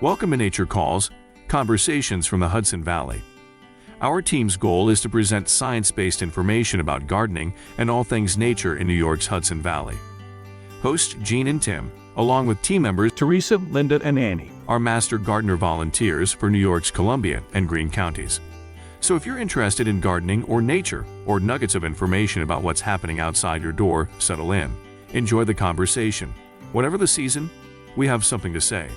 Welcome to Nature Calls, Conversations from the Hudson Valley. Our team's goal is to present science-based information about gardening and all things nature in New York's Hudson Valley. Hosts Jean and Tim, along with team members Teresa, Linda, and Annie, are master gardener volunteers for New York's Columbia and Greene counties. So if you're interested in gardening or nature, or nuggets of information about what's happening outside your door, settle in. Enjoy the conversation. Whatever the season, we have something to say.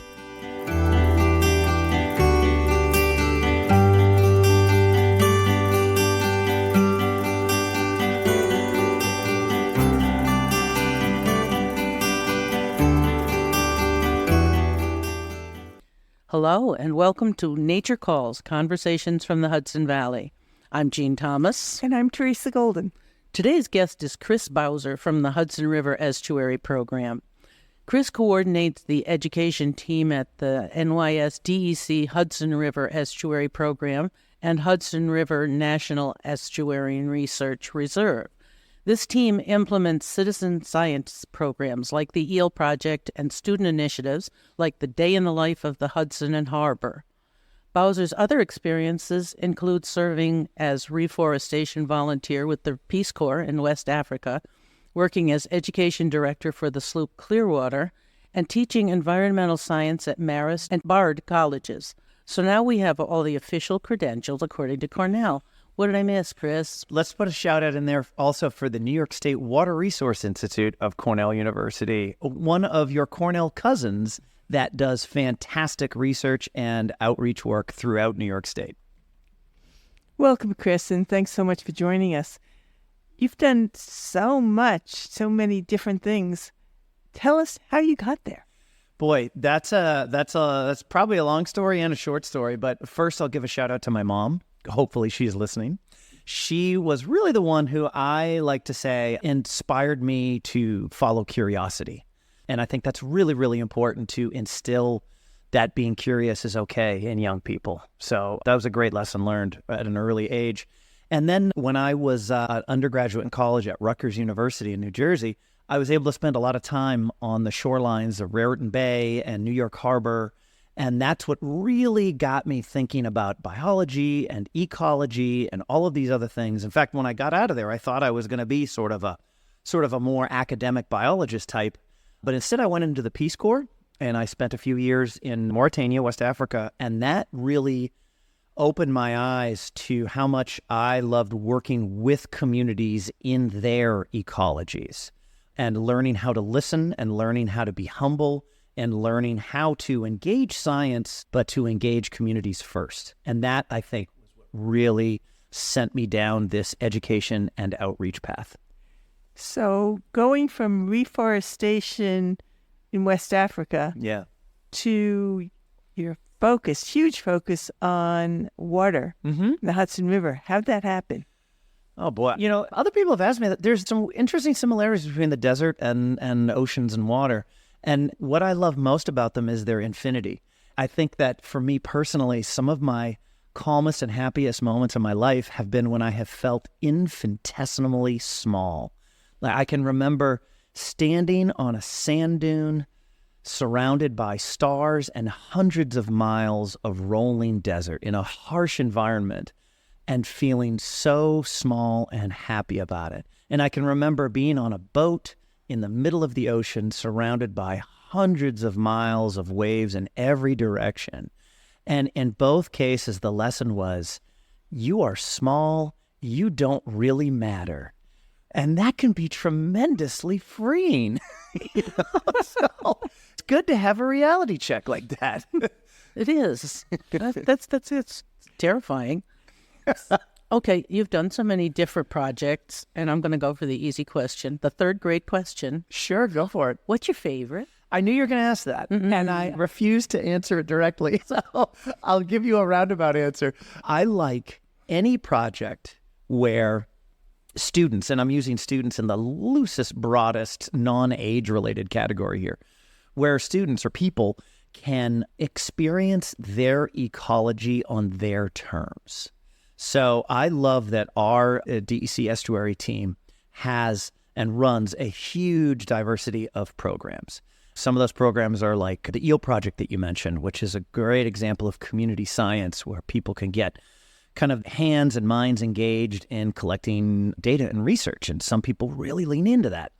Hello, and welcome to Nature Calls, Conversations from the Hudson Valley. I'm Jean Thomas. And I'm Teresa Golden. Today's guest is Chris Bowser from the Hudson River Estuary program. Chris coordinates the education team at the NYSDEC Hudson River Estuary program and Hudson River National Estuarine Research Reserve. This team implements citizen science programs like the EEL Project and student initiatives like the Day in the Life of the Hudson and Harbor. Bowser's other experiences include serving as reforestation volunteer with the Peace Corps in West Africa, working as education director for the sloop Clearwater, and teaching environmental science at Marist and Bard colleges. So now we have all the official credentials according to Cornell. What did I miss, Chris? Let's put a shout out in there also for the New York State Water Resource Institute of Cornell University, one of your Cornell cousins that does fantastic research and outreach work throughout New York State. Welcome, Chris, and thanks so much for joining us. You've done so much, so many different things. Tell us how you got there. Boy, that's probably a long story and a short story, but first I'll give a shout out to my mom. Hopefully she's listening. She was really the one who I like to say inspired me to follow curiosity. And I think that's really, really important to instill that being curious is okay in young people. So that was a great lesson learned at an early age. And then when I was an undergraduate in college at Rutgers University in New Jersey, I was able to spend a lot of time on the shorelines of Raritan Bay and New York Harbor. And that's what really got me thinking about biology and ecology and all of these other things. In fact, when I got out of there, I thought I was going to be sort of a more academic biologist type. But instead, I went into the Peace Corps, and I spent a few years in Mauritania, West Africa, and that really opened my eyes to how much I loved working with communities in their ecologies and learning how to listen and learning how to be humble and learning how to engage science, but to engage communities first. And that, I think, was what really sent me down this education and outreach path. So going from reforestation in West Africa to your huge focus on water, the Hudson River, how'd that happen? Oh, boy. You know, other people have asked me that there's some interesting similarities between the desert and oceans and water. And what I love most about them is their infinity. I think that for me personally, some of my calmest and happiest moments in my life have been when I have felt infinitesimally small. Like I can remember standing on a sand dune surrounded by stars and hundreds of miles of rolling desert in a harsh environment and feeling so small and happy about it. And I can remember being on a boat in the middle of the ocean, surrounded by hundreds of miles of waves in every direction. And in both cases, the lesson was, you are small, you don't really matter. And that can be tremendously freeing. So it's good to have a reality check like that. It is. That's it's terrifying. Okay, you've done so many different projects, and I'm going to go for the easy question, the third grade question. Sure, go for it. What's your favorite? I knew you were going to ask that, and I refused to answer it directly, so I'll give you a roundabout answer. I like any project where students, and I'm using students in the loosest, broadest, non-age-related category here, where students or people can experience their ecology on their terms. So I love that our DEC estuary team has and runs a huge diversity of programs. Some of those programs are like the eel project that you mentioned, which is a great example of community science where people can get kind of hands and minds engaged in collecting data and research. And some people really lean into that.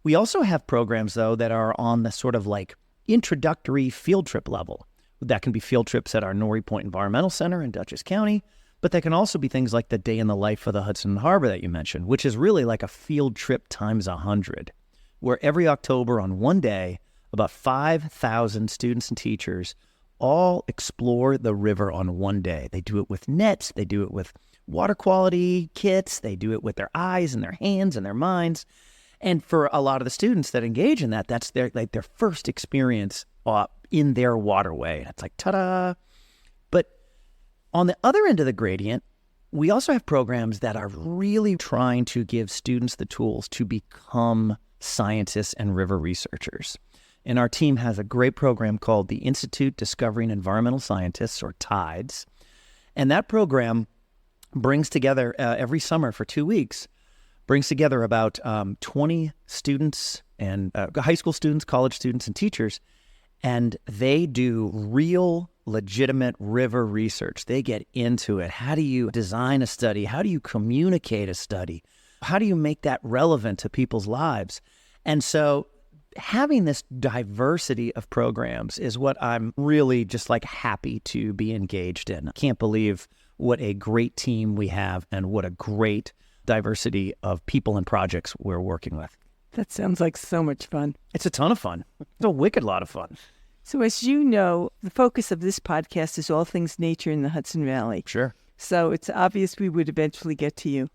We also have programs, though, that are on the sort of like introductory field trip level. That can be field trips at our Norrie Point Environmental Center in Dutchess County, but they can also be things like the Day in the Life of the Hudson Harbor that you mentioned, which is really like a field trip times 100, where every October on one day, about 5,000 students and teachers all explore the river on one day. They do it with nets, they do it with water quality kits, they do it with their eyes and their hands and their minds. And for a lot of the students that engage in that, that's their first experience in their waterway. And it's like, ta-da! But on the other end of the gradient, we also have programs that are really trying to give students the tools to become scientists and river researchers. And our team has a great program called the Institute Discovering Environmental Scientists, or TIDES. And that program brings together every summer for 2 weeks, brings together about 20 students and high school students, college students, and teachers. And they do real, legitimate river research. They get into it. How do you design a study? How do you communicate a study? How do you make that relevant to people's lives? And so having this diversity of programs is what I'm really just like happy to be engaged in. I can't believe what a great team we have and what a great diversity of people and projects we're working with. That sounds like so much fun. It's a ton of fun. It's a wicked lot of fun. So as you know, the focus of this podcast is all things nature in the Hudson Valley. Sure. So it's obvious we would eventually get to you.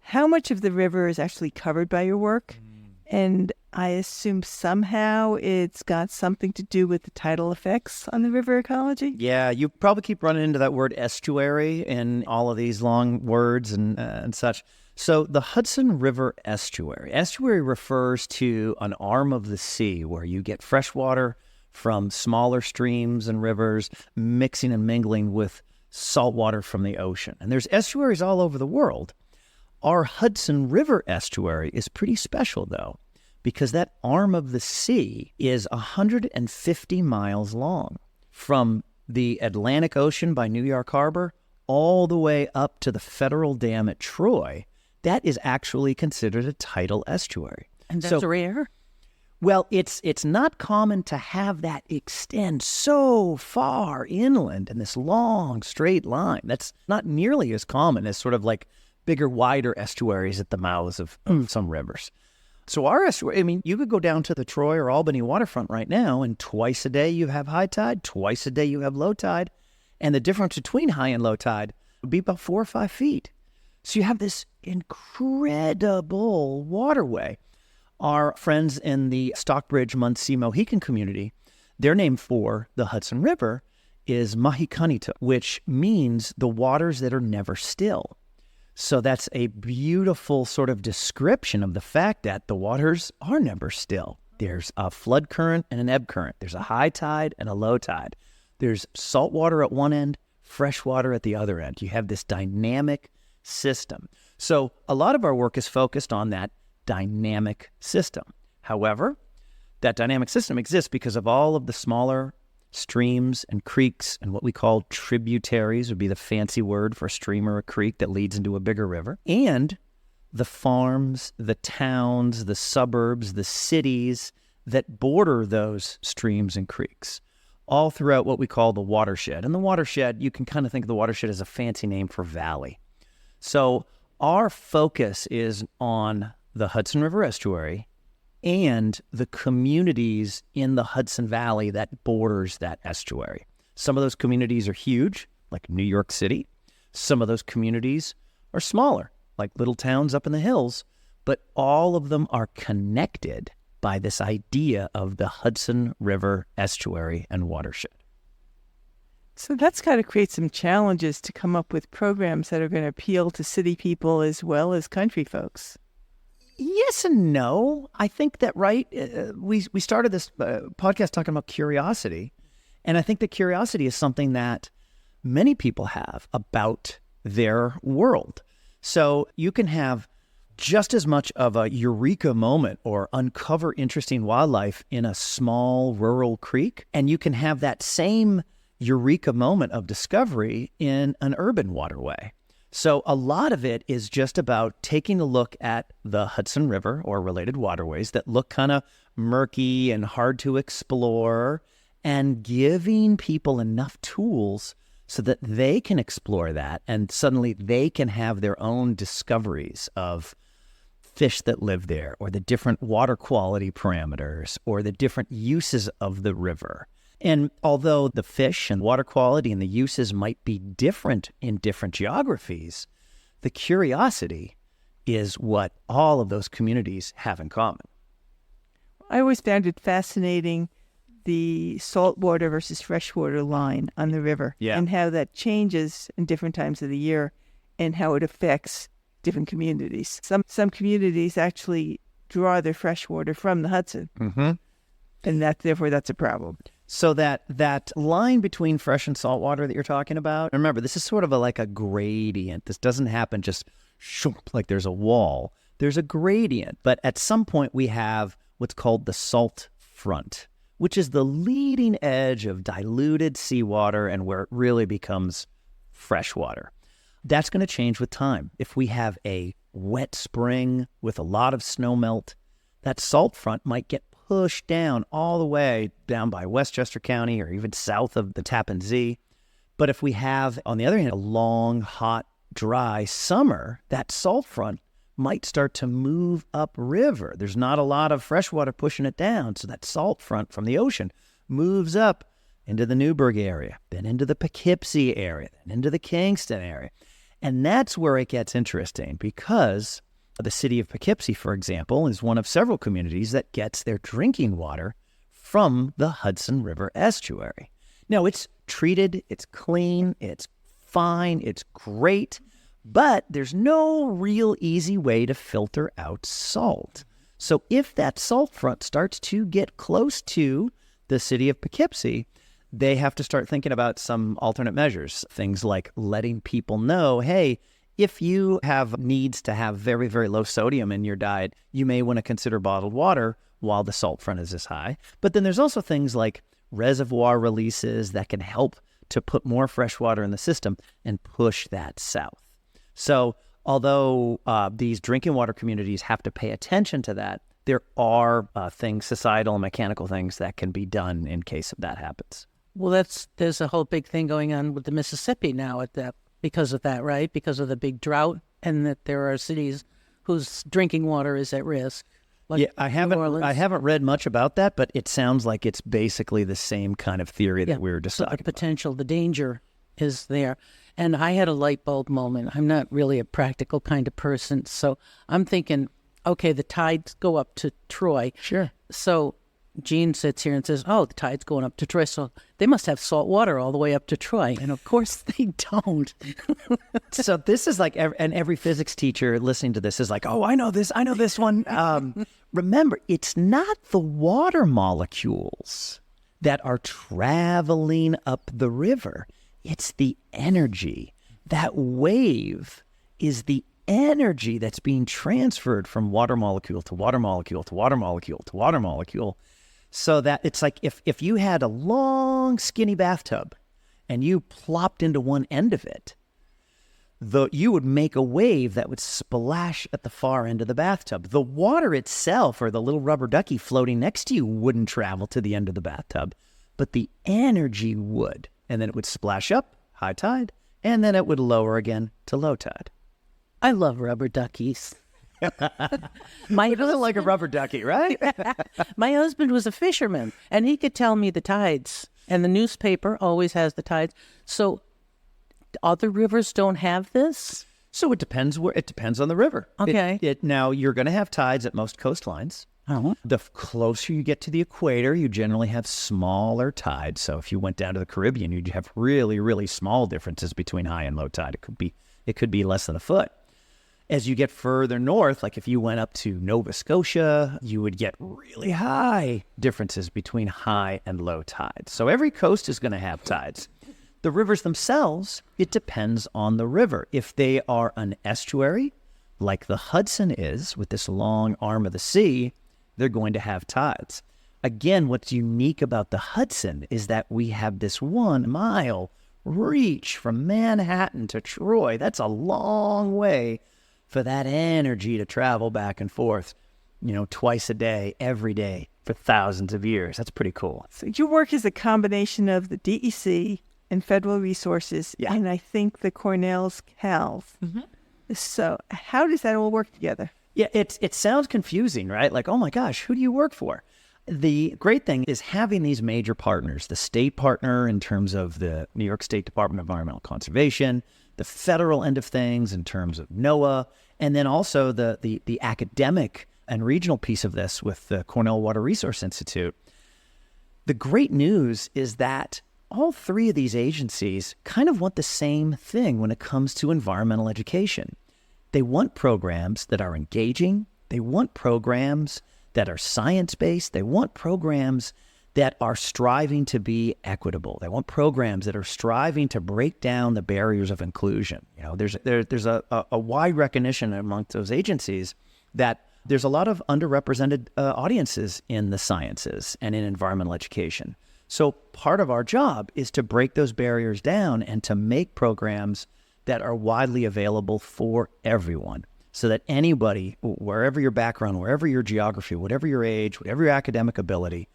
How much of the river is actually covered by your work? And I assume somehow it's got something to do with the tidal effects on the river ecology? Yeah, you probably keep running into that word estuary in all of these long words and such. So the Hudson River Estuary. Estuary refers to an arm of the sea where you get fresh water from smaller streams and rivers mixing and mingling with salt water from the ocean. And there's estuaries all over the world. Our Hudson River Estuary is pretty special, though, because that arm of the sea is 150 miles long from the Atlantic Ocean by New York Harbor all the way up to the Federal Dam at Troy. That is actually considered a tidal estuary. And that's rare? Well, it's not common to have that extend so far inland in this long, straight line. That's not nearly as common as sort of like bigger, wider estuaries at the mouths of some rivers. So our estuary, I mean, you could go down to the Troy or Albany waterfront right now, and twice a day you have high tide, twice a day you have low tide, and the difference between high and low tide would be about 4 or 5 feet. So you have this incredible waterway. Our friends in the Stockbridge, Muncie, Mohican community, their name for the Hudson River is Mahikanita, which means the waters that are never still. So that's a beautiful sort of description of the fact that the waters are never still. There's a flood current and an ebb current. There's a high tide and a low tide. There's salt water at one end, fresh water at the other end. You have this dynamic system. So a lot of our work is focused on that dynamic system. However, that dynamic system exists because of all of the smaller streams and creeks and what we call tributaries would be the fancy word for a stream or a creek that leads into a bigger river, and the farms, the towns, the suburbs, the cities that border those streams and creeks, all throughout what we call the watershed. And the watershed, you can kind of think of the watershed as a fancy name for valley. So our focus is on the Hudson River Estuary and the communities in the Hudson Valley that borders that estuary. Some of those communities are huge, like New York City. Some of those communities are smaller, like little towns up in the hills. But all of them are connected by this idea of the Hudson River Estuary and watershed. So that's got to create some challenges to come up with programs that are going to appeal to city people as well as country folks. Yes and no. I think that, right, we started this podcast talking about curiosity, and I think that curiosity is something that many people have about their world. So you can have just as much of a eureka moment or uncover interesting wildlife in a small rural creek, and you can have that same eureka moment of discovery in an urban waterway. So a lot of it is just about taking a look at the Hudson River or related waterways that look kind of murky and hard to explore, and giving people enough tools so that they can explore that, and suddenly they can have their own discoveries of fish that live there, or the different water quality parameters, or the different uses of the river. And although the fish and water quality and the uses might be different in different geographies, the curiosity is what all of those communities have in common. I always found it fascinating, the saltwater versus freshwater line on the river, and how that changes in different times of the year and how it affects different communities. Some communities actually draw their freshwater from the Hudson, and therefore that's a problem. So that line between fresh and saltwater that you're talking about, remember, this is sort of like a gradient. This doesn't happen just like there's a wall. There's a gradient, but at some point we have what's called the salt front, which is the leading edge of diluted seawater and where it really becomes freshwater. That's going to change with time. If we have a wet spring with a lot of snow melt, that salt front might get pushed down all the way down by Westchester County or even south of the Tappan Zee. But if we have, on the other hand, a long, hot, dry summer, that salt front might start to move upriver. There's not a lot of fresh water pushing it down, so that salt front from the ocean moves up into the Newburgh area, then into the Poughkeepsie area, then into the Kingston area. And that's where it gets interesting, because the city of Poughkeepsie, for example, is one of several communities that gets their drinking water from the Hudson River Estuary. Now, it's treated, it's clean, it's fine, it's great, but there's no real easy way to filter out salt. So if that salt front starts to get close to the city of Poughkeepsie, they have to start thinking about some alternate measures, things like letting people know, hey, if you have needs to have very, very low sodium in your diet, you may want to consider bottled water while the salt front is this high. But then there's also things like reservoir releases that can help to put more fresh water in the system and push that south. So although these drinking water communities have to pay attention to that, there are things, societal and mechanical things, that can be done in case of that happens. Well, there's a whole big thing going on with the Mississippi now because of that, right? Because of the big drought, and that there are cities whose drinking water is at risk. Like I haven't read much about that, but it sounds like it's basically the same kind of theory that we were just talking about. The potential, the danger is there. And I had a light bulb moment. I'm not really a practical kind of person, so I'm thinking, okay, the tides go up to Troy. Sure. So Gene sits here and says, oh, the tide's going up to Troy, so they must have salt water all the way up to Troy. And of course they don't. So this is like, and every physics teacher listening to this is like, oh, I know this one. Remember, it's not the water molecules that are traveling up the river. It's the energy. That wave is the energy that's being transferred from water molecule to water molecule to water molecule to water molecule. So that it's like if you had a long, skinny bathtub and you plopped into one end of it, you would make a wave that would splash at the far end of the bathtub. The water itself, or the little rubber ducky floating next to you, wouldn't travel to the end of the bathtub, but the energy would. And then it would splash up, high tide, and then it would lower again to low tide. I love rubber duckies. It doesn't like a rubber ducky, right? My husband was a fisherman, and he could tell me the tides, and the newspaper always has the tides. So other rivers don't have this? So it depends on the river. Okay. Now, you're going to have tides at most coastlines. Uh-huh. The closer you get to the equator, you generally have smaller tides. So if you went down to the Caribbean, you'd have really, really small differences between high and low tide. It could be less than a foot. As you get further north, like if you went up to Nova Scotia, you would get really high differences between high and low tides. So every coast is going to have tides. The rivers themselves, it depends on the river. If they are an estuary, like the Hudson is with this long arm of the sea, they're going to have tides. Again, what's unique about the Hudson is that we have this 1 mile reach from Manhattan to Troy. That's a long way for that energy to travel back and forth, twice a day, every day for thousands of years. That's pretty cool. So your work is a combination of the DEC and federal resources, and I think the Cornell's CALs. So how does that all work together? Yeah, it sounds confusing, right? Like, oh my gosh, who do you work for? The great thing is having these major partners, the state partner in terms of the New York State Department of Environmental Conservation, the federal end of things in terms of NOAA, and then also the academic and regional piece of this with the Cornell Water Resource Institute. The great news is that all three of these agencies kind of want the same thing when it comes to environmental education. They want programs that are engaging. They want programs that are science-based. They want programs that are striving to be equitable. They want programs that are striving to break down the barriers of inclusion. There's a wide recognition amongst those agencies that there's a lot of underrepresented audiences in the sciences and in environmental education. So part of our job is to break those barriers down and to make programs that are widely available for everyone so that anybody, wherever your background, wherever your geography, whatever your age, whatever your academic ability,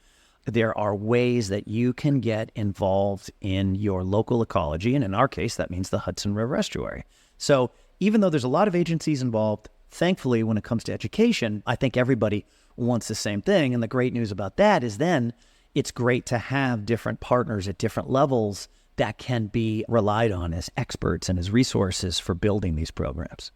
there are ways that you can get involved in your local ecology. And in our case, that means the Hudson River Estuary. So even though there's a lot of agencies involved, thankfully, when it comes to education, I think everybody wants the same thing. And the great news about that is then it's great to have different partners at different levels that can be relied on as experts and as resources for building these programs.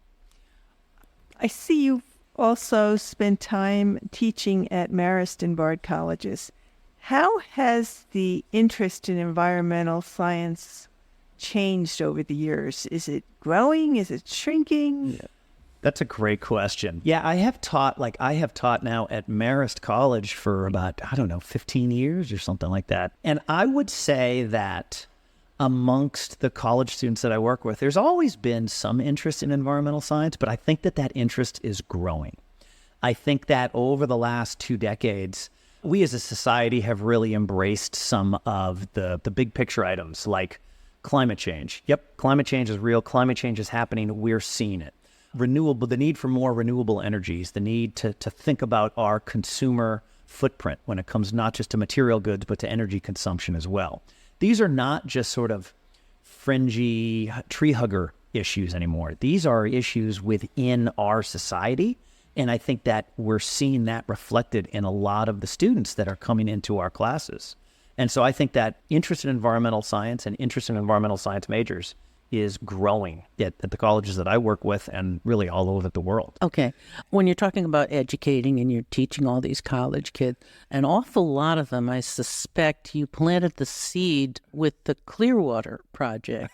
I see you've also spent time teaching at Marist and Bard colleges. How has the interest in environmental science changed over the years? Is it growing? Is it shrinking? Yeah. That's a great question. Yeah, I have taught now at Marist College for about, 15 years or something like that. And I would say that amongst the college students that I work with, there's always been some interest in environmental science, but I think that interest is growing. I think that over the last 2 decades, we as a society have really embraced some of the big picture items like climate change. Yep, climate change is real. Climate change is happening. We're seeing it. The need for more renewable energies, the need to think about our consumer footprint when it comes not just to material goods, but to energy consumption as well. These are not just sort of fringy tree hugger issues anymore. These are issues within our society. And I think that we're seeing that reflected in a lot of the students that are coming into our classes. And so I think that interest in environmental science and interest in environmental science majors is growing at the colleges that I work with and really all over the world. Okay. When you're talking about educating and you're teaching all these college kids, an awful lot of them, I suspect you planted the seed with the Clearwater project.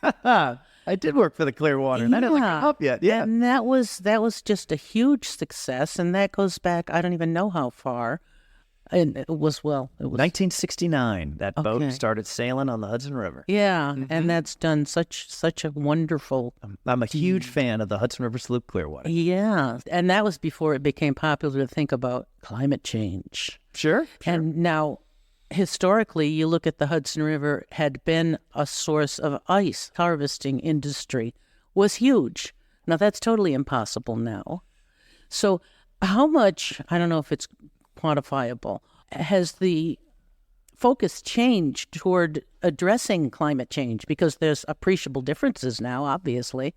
I did work for the Clearwater, and that hasn't come up yet. Yeah. And that was just a huge success, and that goes back, I don't even know how far. And it was 1969. That boat started sailing on the Hudson River. Yeah, and that's done such a wonderful. I'm a huge fan of the Hudson River Sloop Clearwater. Yeah, and that was before it became popular to think about climate change. Sure. And now, historically, you look at the Hudson River had been a source of ice. Harvesting industry was huge. Now that's totally impossible now. So, how much? I don't know if it's quantifiable. Has the focus changed toward addressing climate change? Because there's appreciable differences now, obviously.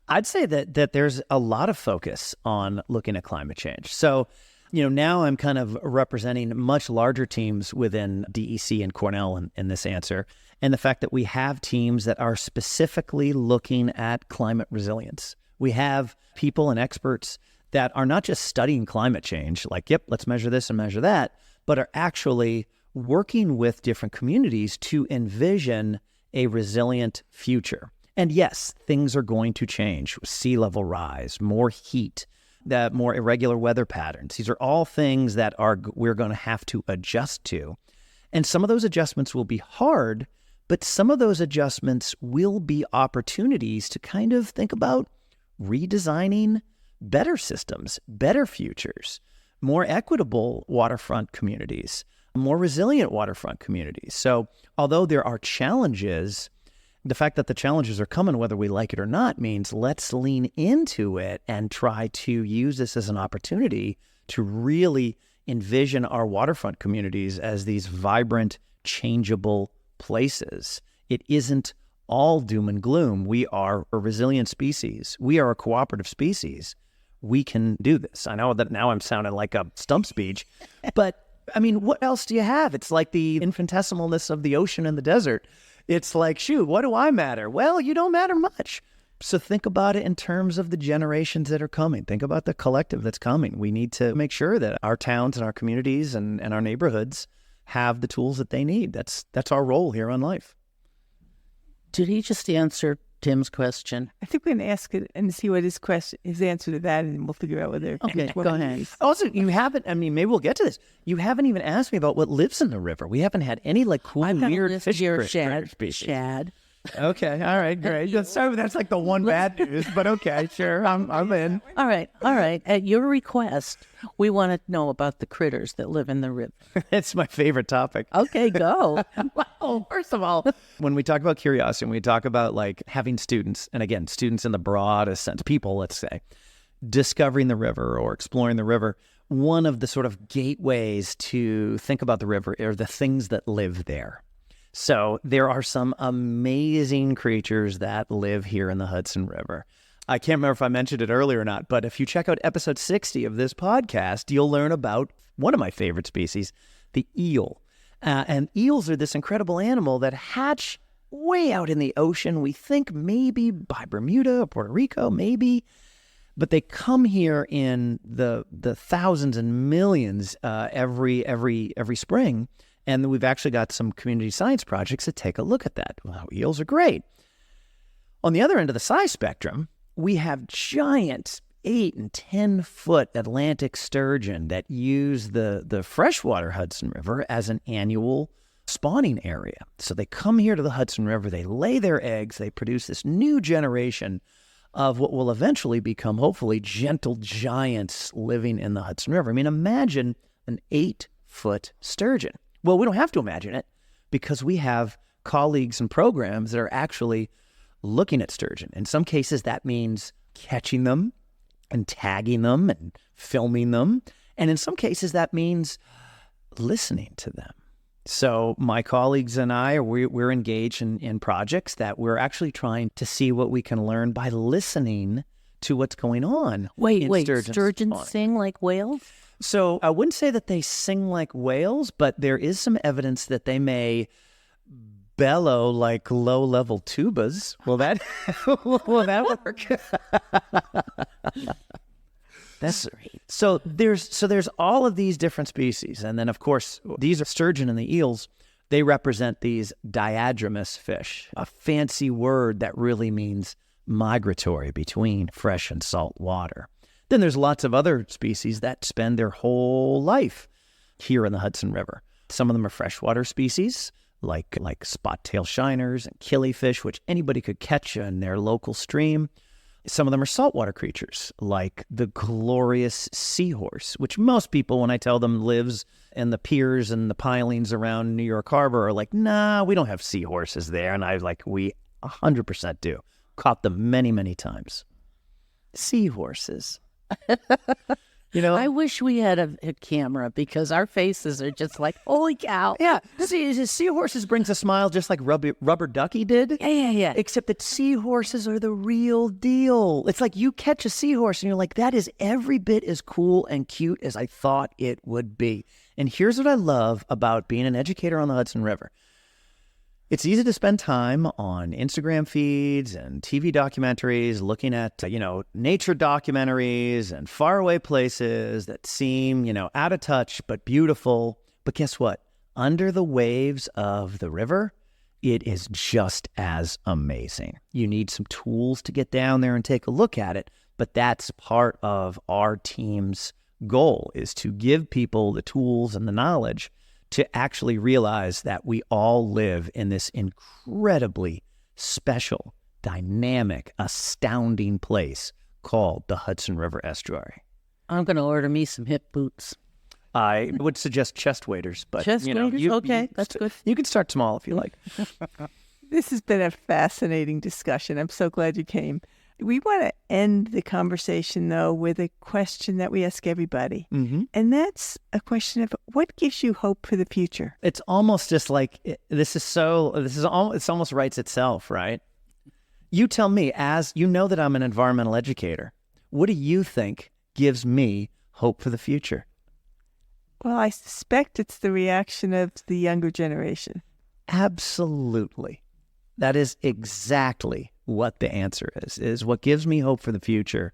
I'd say that there's a lot of focus on looking at climate change. So, now I'm kind of representing much larger teams within DEC and Cornell in this answer. And the fact that we have teams that are specifically looking at climate resilience. We have people and experts that are not just studying climate change, like, yep, let's measure this and measure that, but are actually working with different communities to envision a resilient future. And yes, things are going to change. Sea level rise, more heat, more irregular weather patterns. These are all things that we're going to have to adjust to. And some of those adjustments will be hard, but some of those adjustments will be opportunities to kind of think about redesigning better systems, better futures, more equitable waterfront communities, more resilient waterfront communities. So although there are challenges, the fact that the challenges are coming whether we like it or not means let's lean into it and try to use this as an opportunity to really envision our waterfront communities as these vibrant, changeable places. It isn't all doom and gloom. We are a resilient species. We are a cooperative species. We can do this. I know that now I'm sounding like a stump speech, but I mean, what else do you have? It's like the infinitesimalness of the ocean and the desert. It's like, shoot, what do I matter? Well, you don't matter much. So think about it in terms of the generations that are coming. Think about the collective that's coming. We need to make sure that our towns and our communities and our neighborhoods have the tools that they need. That's our role here on Life. Did he just answer Tim's question? I think we're going to ask it and see what his answer to that, and we'll figure out whether. Okay, go ahead. Also, you haven't. I mean, maybe we'll get to this. You haven't even asked me about what lives in the river. We haven't had any like cool, weird fish species. Shad. Okay, all right, great. So that's like the one bad news, but okay, sure, I'm in. All right. At your request, we want to know about the critters that live in the river. It's my favorite topic. Okay, go. Well, first of all, when we talk about curiosity, when we talk about like having students, and again, students in the broadest sense, people, let's say, discovering the river or exploring the river, one of the sort of gateways to think about the river are the things that live there. So there are some amazing creatures that live here in the Hudson River. I can't remember if I mentioned it earlier or not, but if you check out episode 60 of this podcast, you'll learn about one of my favorite species, the eel. And eels are this incredible animal that hatch way out in the ocean. We think maybe by Bermuda or Puerto Rico, maybe. But they come here in the thousands and millions every spring. And we've actually got some community science projects that take a look at that. Wow, eels are great. On the other end of the size spectrum, we have giant 8 and 10 foot Atlantic sturgeon that use the freshwater Hudson River as an annual spawning area. So they come here to the Hudson River, they lay their eggs, they produce this new generation of what will eventually become, hopefully, gentle giants living in the Hudson River. I mean, imagine an 8-foot sturgeon. Well, we don't have to imagine it because we have colleagues and programs that are actually looking at sturgeon. In some cases, that means catching them and tagging them and filming them. And in some cases, that means listening to them. So my colleagues and I, we're engaged in projects that we're actually trying to see what we can learn by listening to what's going on. Wait, sturgeons sing like whales? So I wouldn't say that they sing like whales, but there is some evidence that they may bellow like low-level tubas. Will that work? That's great. So there's all of these different species, and then of course these are sturgeon and the eels. They represent these diadromous fish, a fancy word that really means migratory between fresh and salt water. Then there's lots of other species that spend their whole life here in the Hudson River. Some of them are freshwater species, like spot-tail shiners and killifish, which anybody could catch in their local stream. Some of them are saltwater creatures, like the glorious seahorse, which most people, when I tell them lives in the piers and the pilings around New York Harbor, are like, nah, we don't have seahorses there. And we 100% do. Caught them many, many times. Seahorses. I wish we had a camera because our faces are just like, holy cow. Yeah. Seahorses brings a smile just like Rubber Ducky did. Yeah. Except that seahorses are the real deal. It's like you catch a seahorse and you're like, that is every bit as cool and cute as I thought it would be. And here's what I love about being an educator on the Hudson River. It's easy to spend time on Instagram feeds and TV documentaries looking at, nature documentaries and faraway places that seem, out of touch but beautiful. But guess what? Under the waves of the river, it is just as amazing. You need some tools to get down there and take a look at it, but that's part of our team's goal, is to give people the tools and the knowledge to actually realize that we all live in this incredibly special, dynamic, astounding place called the Hudson River Estuary. I'm going to order me some hip boots. I would suggest chest waders, but waders? Okay, that's good. You can start small if you like. This has been a fascinating discussion. I'm so glad you came. We want to end the conversation, though, with a question that we ask everybody. Mm-hmm. And that's a question of what gives you hope for the future? It's almost just like, it almost writes itself, right? You tell me, as you know that I'm an environmental educator, what do you think gives me hope for the future? Well, I suspect it's the reaction of the younger generation. Absolutely. That is exactly what the answer is what gives me hope for the future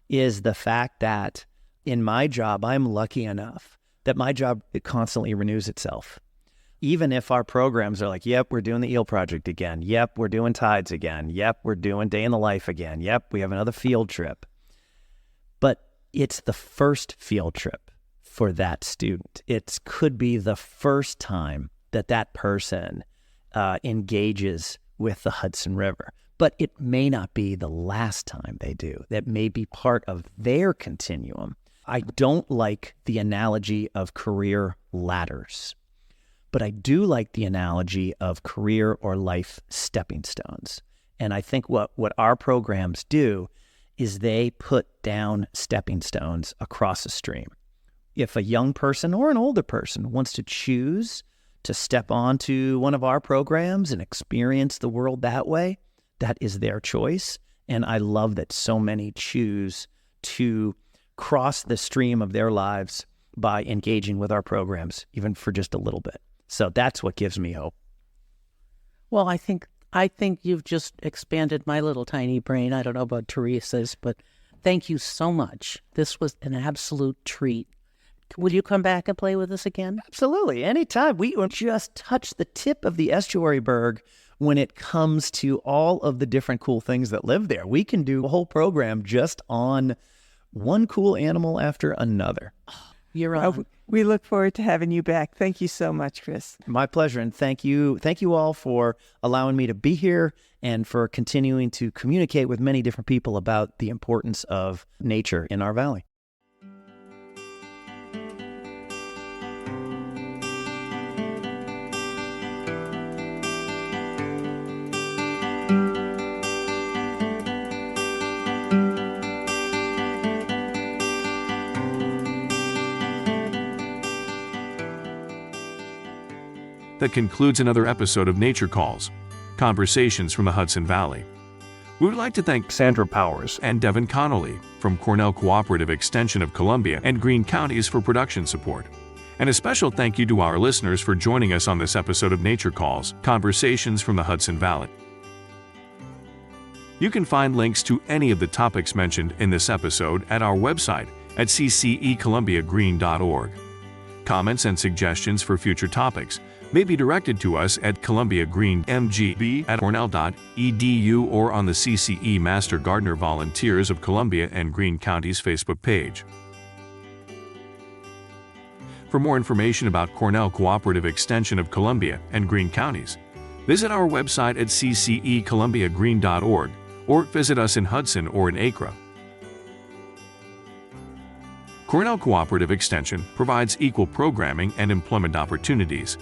is the fact that in my job, I'm lucky enough that my job, it constantly renews itself. Even if our programs are like, yep, we're doing the eel project again. Yep, we're doing tides again. Yep, we're doing day in the life again. Yep, we have another field trip. But it's the first field trip for that student. It could be the first time that person engages with the Hudson River. But it may not be the last time they do. That may be part of their continuum. I don't like the analogy of career ladders, but I do like the analogy of career or life stepping stones. And I think what our programs do is they put down stepping stones across a stream. If a young person or an older person wants to choose to step onto one of our programs and experience the world that way, that is their choice. And I love that so many choose to cross the stream of their lives by engaging with our programs, even for just a little bit. So that's what gives me hope. Well, I think you've just expanded my little tiny brain. I don't know about Teresa's, but thank you so much. This was an absolute treat. Will you come back and play with us again? Absolutely. Anytime. We just touched the tip of the estuary berg when it comes to all of the different cool things that live there. We can do a whole program just on one cool animal after another. You're on. We look forward to having you back. Thank you so much, Chris. My pleasure. And thank you all for allowing me to be here and for continuing to communicate with many different people about the importance of nature in our valley. That concludes another episode of Nature Calls, Conversations from the Hudson Valley. We would like to thank Sandra Powers and Devin Connolly from Cornell Cooperative Extension of Columbia and Greene Counties for production support. And a special thank you to our listeners for joining us on this episode of Nature Calls, Conversations from the Hudson Valley. You can find links to any of the topics mentioned in this episode at our website at ccecolumbiagreen.org. Comments and suggestions for future topics may be directed to us at columbiagreenmgb@cornell.edu or on the CCE Master Gardener Volunteers of Columbia and Greene Counties Facebook page. For more information about Cornell Cooperative Extension of Columbia and Greene Counties, visit our website at ccecolumbiagreen.org or visit us in Hudson or in Acre. Cornell Cooperative Extension provides equal programming and employment opportunities